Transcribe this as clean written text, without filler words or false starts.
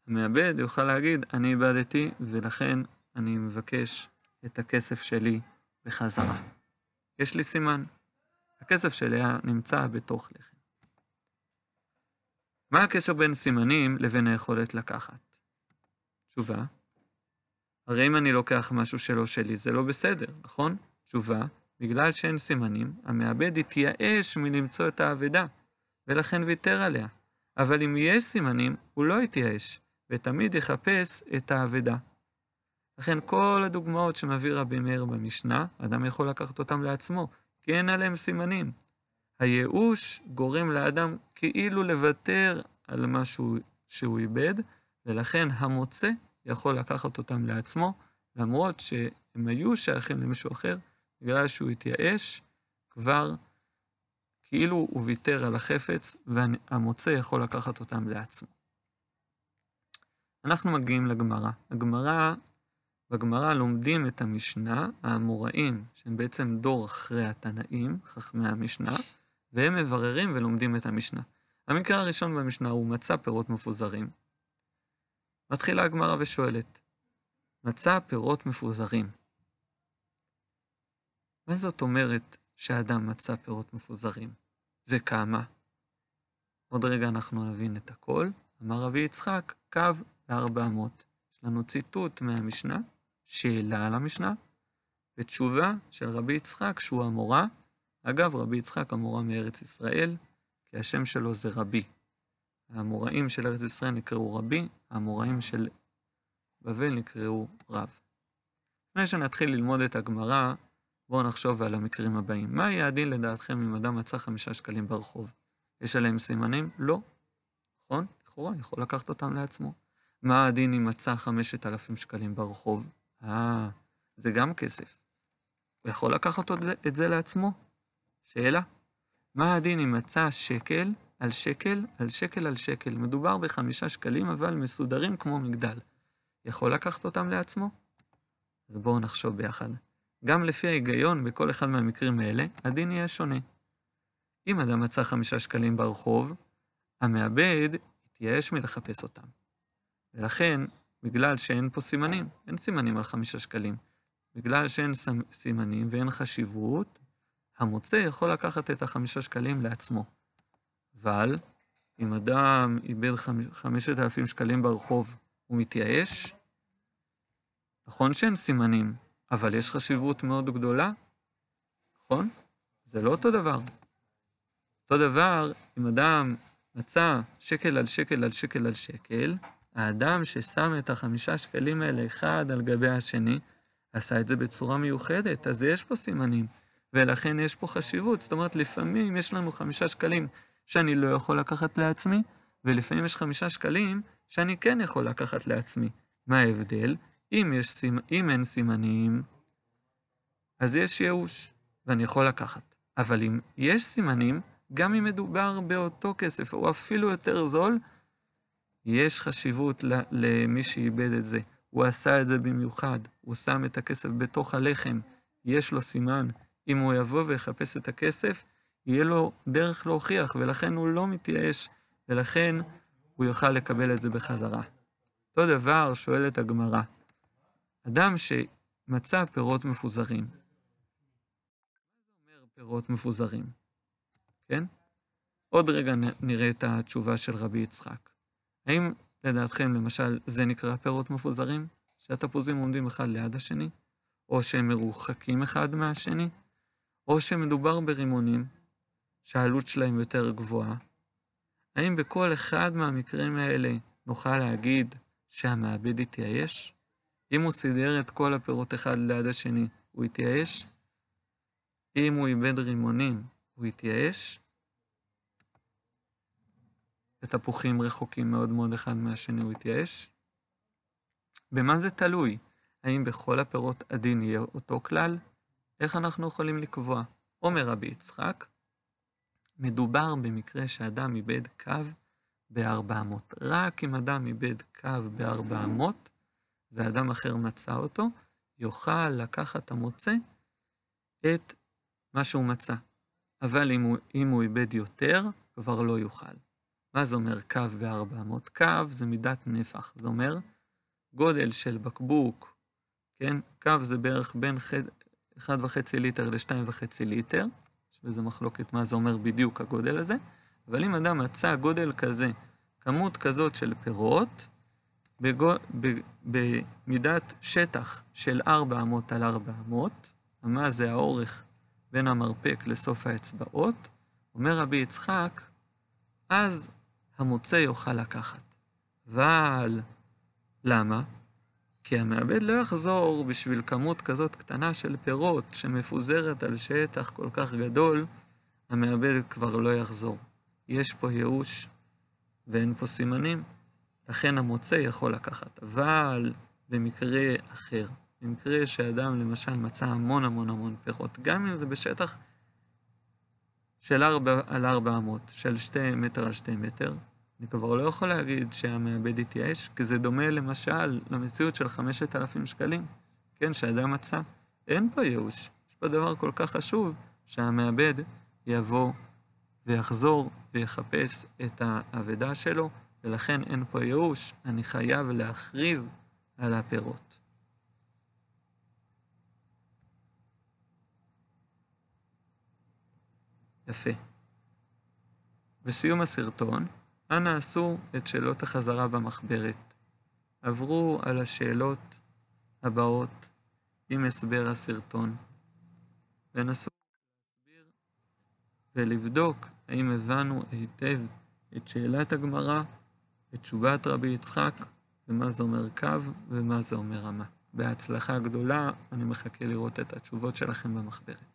המעבד יוכל להגיד, אני איבדתי ולכן אני מבקש את הכסף שלי בחזרה. יש לי סימן. הכסף שלי נמצא בתוך לחם. מה הקשר בין סימנים לבין היכולת לקחת? תשובה. הרי אם אני לוקח משהו שלא שלי, זה לא בסדר, נכון? תשובה. בגלל שאין סימנים, המעבד יתייאש מלמצוא את האבדה, ולכן ויתר עליה. אבל אם יש סימנים, הוא לא יתייאש, ותמיד יחפש את האבדה. לכן כל הדוגמאות שמביא רבי מאיר במשנה, אדם יכול לקחת אותם לעצמו, כי אין עליהם סימנים. הייאוש גורם לאדם כאילו לוותר על משהו שהוא איבד, ולכן המוצא יכול לקחת אותם לעצמו, למרות שהם היו שייכים למישהו אחר, בגלל שהוא התייאש, כבר כאילו הוא ויתר על החפץ, והמוצא יכול לקחת אותם לעצמו. אנחנו מגיעים לגמרא. בגמרא לומדים את המשנה, האמוראים, שהם בעצם דור אחרי התנאים, חכמי המשנה, והם מבררים ולומדים את המשנה. המקרה הראשון במשנה הוא מצא פירות מפוזרים. מתחילה הגמרא ושואלת, מצא פירות מפוזרים. מה זאת אומרת שהאדם מצא פירות מפוזרים? וכמה? עוד רגע אנחנו נבין את הכל. אמר רבי יצחק, קו ל-400. יש לנו ציטוט מהמשנה, שאלה על המשנה, ותשובה של רבי יצחק שהוא המורה. אגב, רבי יצחק המורה מארץ ישראל, כי השם שלו זה רבי. המוראים של ארץ ישראל נקראו רבי, המוראים של בבל נקראו רב. לפני שנתחיל ללמוד את הגמרא, בואו נחשוב על המקרים הבאים. מה יהיה הדין לדעתכם אם אדם מצא 5 שקלים ברחוב? יש עליהם סימנים? לא. נכון? לכאורה, יכול לקחת אותם לעצמו. מה הדין אם מצא 5,000 שקלים ברחוב? זה גם כסף. הוא יכול לקחת את זה לעצמו? שאלה. מה הדין אם מצא שקל על שקל על שקל על שקל? מדובר ב5 שקלים אבל מסודרים כמו מגדל. יכול לקחת אותם לעצמו? אז בואו נחשוב ביחד. גם לפי ההיגיון בכל אחד מהמקרים האלה, הדין יהיה שונה. אם אדם מצא 5 שקלים ברחוב, המעבד יתייאש מלחפש אותם. ולכן, בגלל שאין פה סימנים, אין סימנים על 5 שקלים, בגלל שאין סימנים ואין חשיבות, המוצא יכול לקחת את 5 שקלים לעצמו. אבל, אם אדם איבד 5,000 שקלים ברחוב, הוא מתייאש? נכון שאין סימנים, אבל יש חשיבות מאוד גדולה, נכון? זה לא אותו דבר. אותו דבר, אם אדם מצא שקל על שקל על שקל על שקל, האדם ששם את 5 שקלים האלה אחד על גבי השני, עשה את זה בצורה מיוחדת, אז יש פה סימנים, ולכן יש פה חשיבות. זאת אומרת, לפעמים יש לנו 5 שקלים שאני לא יכול לקחת לעצמי, ולפעמים יש 5 שקלים שאני כן יכול לקחת לעצמי. מה ההבדל? אם אין סימנים, אז יש ייאוש, ואני יכול לקחת. אבל אם יש סימנים, גם אם מדובר באותו כסף, או אפילו יותר זול, יש חשיבות למי שאיבד את זה. הוא עשה את זה במיוחד, הוא שם את הכסף בתוך הלחם, יש לו סימן. אם הוא יבוא ויחפש את הכסף, יהיה לו דרך להוכיח, ולכן הוא לא מתייאש, ולכן הוא יוכל לקבל את זה בחזרה. אותו דבר שואלת הגמרא, אדם שמצא פירות מפוזרים. מה זה אומר פירות מפוזרים? כן? עוד רגע נראה את התשובה של רבי יצחק. האם לדעתכם למשל זה נקרא פירות מפוזרים? שהתפוזים עומדים אחד ליד השני? או שהם מרוחקים אחד מהשני? או שמדובר ברימונים שהעלות שלהם יותר גבוהה? האם בכל אחד מהמקרים האלה נוכל להגיד שהמעבד יתייאש? אם הוא סידר את כל הפירות אחד ליד השני, הוא יתייאש? אם הוא איבד רימונים, הוא יתייאש? ותפוחים רחוקים מאוד מאוד אחד מהשני, הוא יתייאש? במה זה תלוי? האם בכל הפירות הדין יהיה אותו כלל? איך אנחנו יכולים לקבוע? אומר רבי יצחק, מדובר במקרה שאדם איבד קו ב-400. רק אם אדם איבד קו ב-400, ואדם אחר מצא אותו, יוכל לקחת המוצא את מה שהוא מצא. אבל אם הוא איבד יותר, כבר לא יוכל. מה זה אומר קו ב-400? קו זה מידת נפח, זה אומר גודל של בקבוק, כן? קו זה בערך בין 1.5 ליטר ל-2.5 ליטר, יש בזה מחלוקת מה זה אומר בדיוק הגודל הזה, אבל אם אדם מצא גודל כזה, כמות כזאת של פירות, במידת שטח של 400 על 400, מה זה האורך בין המרפק לסוף האצבעות, אומר רבי יצחק, אז המוצא יוכל לקחת. אבל למה? כי המעבד לא יחזור בשביל כמות כזאת קטנה של פירות שמפוזרת על שטח כל כך גדול, המעבד כבר לא יחזור. יש פה ייאוש ואין פה סימנים, לכן המוצא יכול לקחת. אבל במקרה אחר, במקרה שאדם למשל מצא המון פירות, גם אם זה בשטח של 4 על 400, של 2 מטר על 2 מטר, אני כבר לא יכול להגיד שהמעבד התייאש, כי זה דומה למשל למציאות של 5,000 שקלים, כן, שאדם מצא. אין פה ייאוש, יש פה דבר כל כך חשוב, שהמעבד יבוא ויחזור ויחפש את העבודה שלו, ולכן אין פה ייאוש, אני חייב להכריז על הפירות. יפה. בסיום הסרטון, אנא עשו את שאלות החזרה במחברת. עברו על השאלות הבאות עם הסבר הסרטון, ונסו להסביר ולבדוק האם הבנו היטב את שאלת הגמרא, את תשובת רבי יצחק, ומה זה אומר קו ומה זה אומר רמה. בהצלחה גדולה, אני מחכה לראות את התשובות שלכם במחברת.